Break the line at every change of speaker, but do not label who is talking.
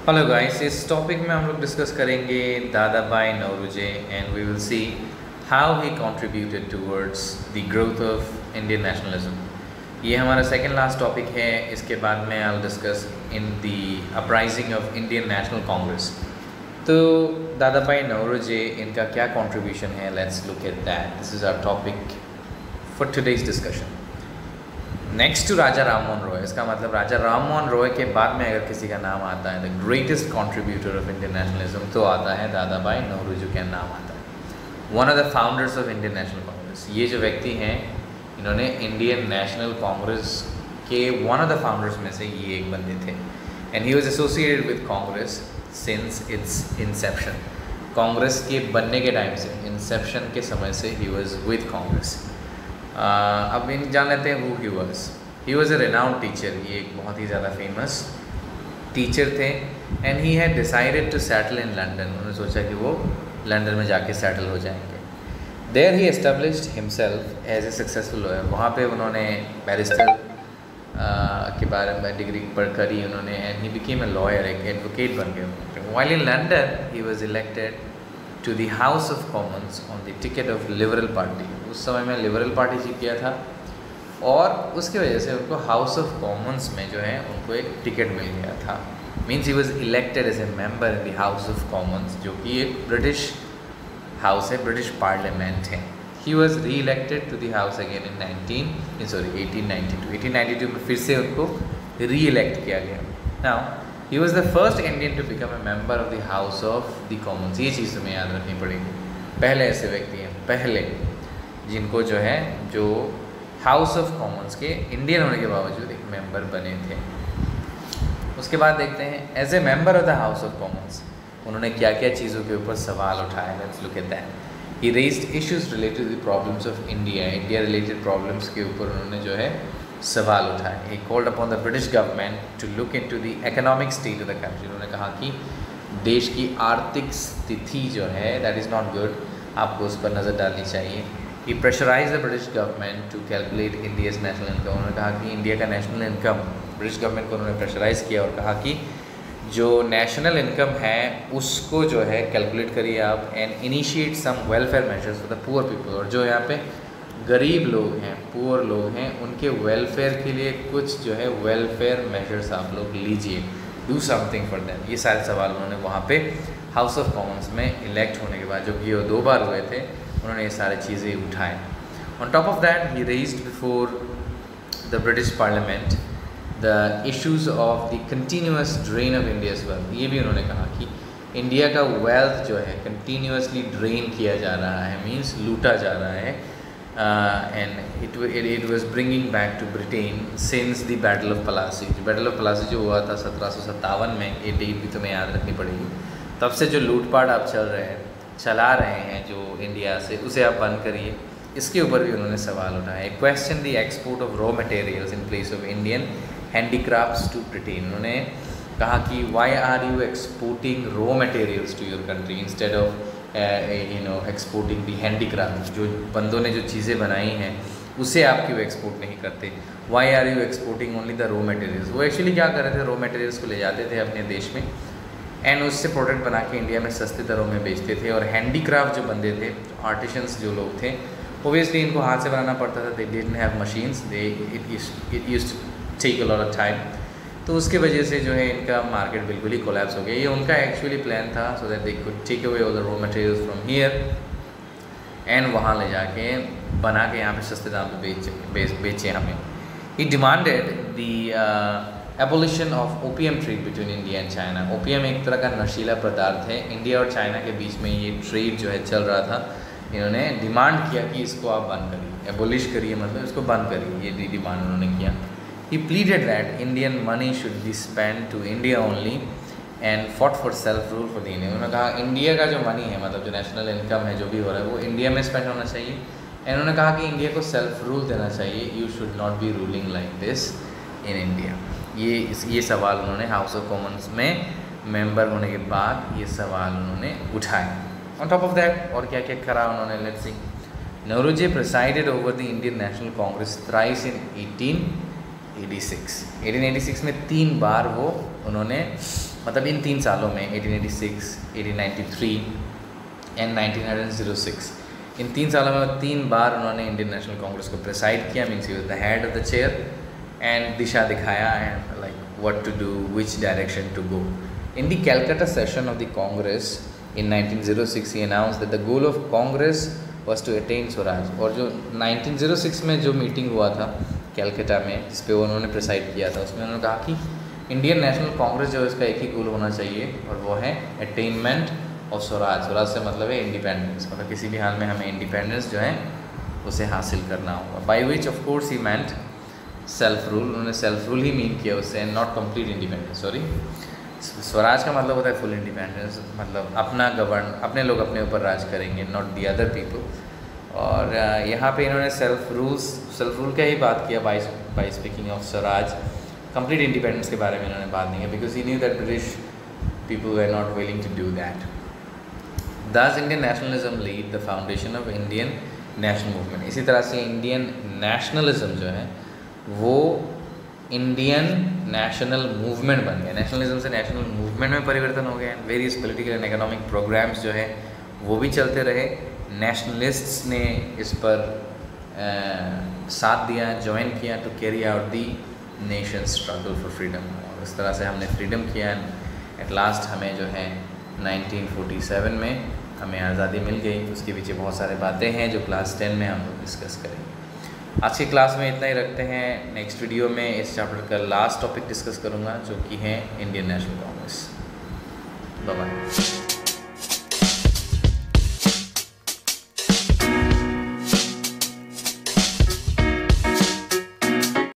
Hello guys, इस topic में हम लोग डिस्कस करेंगे Dadabhai Naoroji and we will see how he contributed towards the growth of Indian nationalism. ये हमारा सेकंड लास्ट टॉपिक है। इसके बाद में I will discuss in the uprising of Indian National Congress. तो दादा भाई नौरोजी, इनका क्या कंट्रीब्यूशन है, let's look at that. This is our topic for today's discussion. Next to Raja Ram Mohan Roy, इसका मतलब राजा राम मोहन रॉय के बाद में अगर किसी का नाम आता है the greatest contributor of Indian nationalism, तो आता है दादा भाई नौरोजी का नाम आता है। One of the founders of Indian National Congress. ये जो व्यक्ति हैं, इन्होंने इंडियन नेशनल कांग्रेस के वन ऑफ द फाउंडर्स में से ये एक बंदे थे। And he was associated with Congress since its inception. Congress के बनने के टाइम से, इंसेप्शन के समय से ही वॉज विद कांग्रेस। अब इन जान लेते हैं who he was a renowned teacher. ये एक बहुत ही ज़्यादा फेमस टीचर थे। And he had decided to settle in London. उन्होंने सोचा कि वो लंदन में जाके सेटल हो जाएंगे। There he established himself as a successful lawyer. वहाँ पे उन्होंने बैरिस्टर के बारे में डिग्री पढ़ करी उन्होंने। And he became a lawyer, एक एडवोकेट बन गए। While in London he was elected to the House of Commons on the ticket of Liberal Party. उस समय में लिबरल पार्टी जीत गया था और उसकी वजह से उनको हाउस ऑफ कॉमन्स में जो है उनको एक टिकट मिल गया था। Means he was elected as a member in the House of Commons, जो कि एक ब्रिटिश हाउस है, ब्रिटिश पार्लियामेंट है। He was re elected to the house again in 1892 में फिर से उनको री इलेक्ट किया गया। Now he was the first Indian to become a member of the House of the Commons. ये चीज़ तुम्हें याद रखनी पड़ेगी। पहले ऐसे व्यक्ति हैं, पहले जिनको जो है जो हाउस ऑफ कॉमन्स के इंडियन होने के बावजूद एक मेंबर बने थे। उसके बाद देखते हैं as a member of the House of Commons उन्होंने क्या क्या चीज़ों के ऊपर सवाल उठाए। Let's look at that. He raised issues related to the problems of India. India related problems के ऊपर उन्होंने जो है सवाल उठाए। He called upon the British government to look into the economic state of the country. उन्होंने कहा कि देश की आर्थिक स्थिति जो है दैट इज़ नॉट गुड, आपको उस पर नज़र डालनी चाहिए। He pressurise the British government to calculate India's national income. उन्होंने कहा कि इंडिया का नेशनल इनकम, ब्रिटिश गवर्नमेंट को उन्होंने प्रेशराइज़ किया और कहा कि जो नेशनल इनकम है उसको जो है कैलकुलेट करिए आप and initiate some welfare measures for the poor people. और जो यहाँ पे गरीब लोग हैं, पुअर लोग हैं, उनके वेलफेयर के लिए कुछ जो है वेलफेयर मेजर्स आप लोग लीजिए, डू समथिंग फॉर देम। ये सारे सवाल उन्होंने वहाँ पे हाउस ऑफ कॉमन्स में इलेक्ट होने के बाद, जो कि वो 2 बार हुए थे, उन्होंने ये सारी चीज़ें उठाए। On top of that he raised before the British parliament the issues of the continuous drain of India's wealth. ये भी उन्होंने कहा कि इंडिया का वेल्थ जो है कंटिन्यूसली ड्रेन किया जा रहा है, मीन्स लूटा जा रहा है। And it was bringing back to Britain since the battle of Plassey. Battle of Plassey जो हुआ था 1757 में, ये डेट भी तुम्हें याद रखनी पड़ेगी। तब से जो लूटपाट आप चला रहे हैं जो इंडिया से, उसे आप बंद करिए। इसके ऊपर भी उन्होंने सवाल उठाए। Question the export of raw materials in place of Indian handicrafts to Britain. उन्होंने कहा कि why are you exporting raw materials to your country instead of exporting the handicraft. जो बंदों ने जो चीज़ें बनाई हैं उसे आप क्यों एक्सपोर्ट नहीं करते। Why are you exporting only the raw materials. वो एक्चुअली क्या कर रहे थे, रॉ मटेरियल्स को ले जाते थे अपने देश में एंड उससे प्रोडक्ट बना के इंडिया में सस्ते दरों में बेचते थे। और हैंडीक्राफ्ट जो बंदे थे, आर्टिशंस जो लोग थे, ओबियसली इनको हाथ से बनाना पड़ता था। They didn't have machines, it used to take a lot of time. तो उसके वजह से जो है इनका मार्केट बिल्कुल ही कोलैप्स हो गया। ये उनका एक्चुअली प्लान था so that they could take away all the raw materials from here and वहाँ ले जाके बना के यहाँ पे सस्ते दाम पे बेचे हमें। He demanded the abolition of opium trade between India and China. Opium एक तरह का नशीला पदार्थ है। इंडिया और चाइना के बीच में ये ट्रेड जो है चल रहा था। इन्होंने डिमांड किया कि इसको आप बंद करिए, एबोलिश करिए, मतलब इसको बंद करिए। ये डिमांड उन्होंने किया। He pleaded that Indian money should be spent to India only and fought for self-rule for the India। उन्होंने कहा इंडिया का जो मनी है, मतलब जो नेशनल इनकम है, जो भी हो रहा है, वो इंडिया में स्पेंड होना चाहिए। एंड उन्होंने कहा कि इंडिया को सेल्फ रूल देना चाहिए। You should not be ruling like this in India. ये सवाल उन्होंने हाउस ऑफ कॉमन्स में मेंबर होने के बाद ये सवाल उन्होंने उठाए। ऑन टॉप ऑफ दैट और क्या क्या करा उन्होंने, let's see. Naoroji presided over the Indian National Congress thrice in 1886 में 3 बार वो उन्होंने मतलब इन 3 सालों में 1886, 1893 एंड 1906, इन 3 सालों में 3 बार उन्होंने इंडियन नेशनल कांग्रेस को प्रेसाइड किया, means he was the head of the chair and दिशा दिखाया and like what to do, which direction to go. In the Calcutta session of the Congress in 1906 he announced that the goal of Congress was to attain Swaraj. और जो 1906 में जो meeting हुआ था कैलकाटा में जिस पे उन्होंने प्रेसाइड किया था, उसमें उन्होंने कहा कि इंडियन नेशनल कांग्रेस जो है उसका एक ही गोल होना चाहिए और वो है अटेनमेंट ऑफ स्वराज. स्वराज से मतलब है इंडिपेंडेंस, मतलब किसी भी हाल में हमें इंडिपेंडेंस जो है उसे हासिल करना होगा. By which of course he meant self rule. उन्होंने सेल्फ रूल ही मीन किया उससे, not complete independence. Sorry, Swaraj का मतलब होता है फुल इंडिपेंडेंस, मतलब अपना गवर्न, अपने लोग अपने ऊपर राज करेंगे, नॉट दी अदर पीपल. और यहाँ पे इन्होंने सेल्फ रूल का ही बात किया by speaking of swaraj. Complete independence के बारे में इन्होंने बात नहीं किया because he knew that British people were not willing to do that. Thus Indian nationalism lead the foundation of Indian national movement. इसी तरह से इंडियन नेशनलिज्म जो है वो इंडियन नेशनल मूवमेंट बन गया. नेशनलिज्म से नेशनल मूवमेंट में परिवर्तन हो गया. Various political and economic programmes जो है वो भी चलते रहे. नेशनलिस्ट्स ने इस पर साथ दिया, ज्वाइन किया to carry out the nation struggle for freedom. और इस तरह से हमने फ्रीडम किया. एट लास्ट हमें जो है 1947 में हमें आज़ादी मिल गई. उसके पीछे बहुत सारे बातें हैं जो क्लास 10 में हम लोग डिस्कस करेंगे. आज की क्लास में इतना ही रखते हैं. नेक्स्ट वीडियो में इस चैप्टर का लास्ट टॉपिक डिस्कस करूँगा जो कि है Indian National Congress. Bye bye.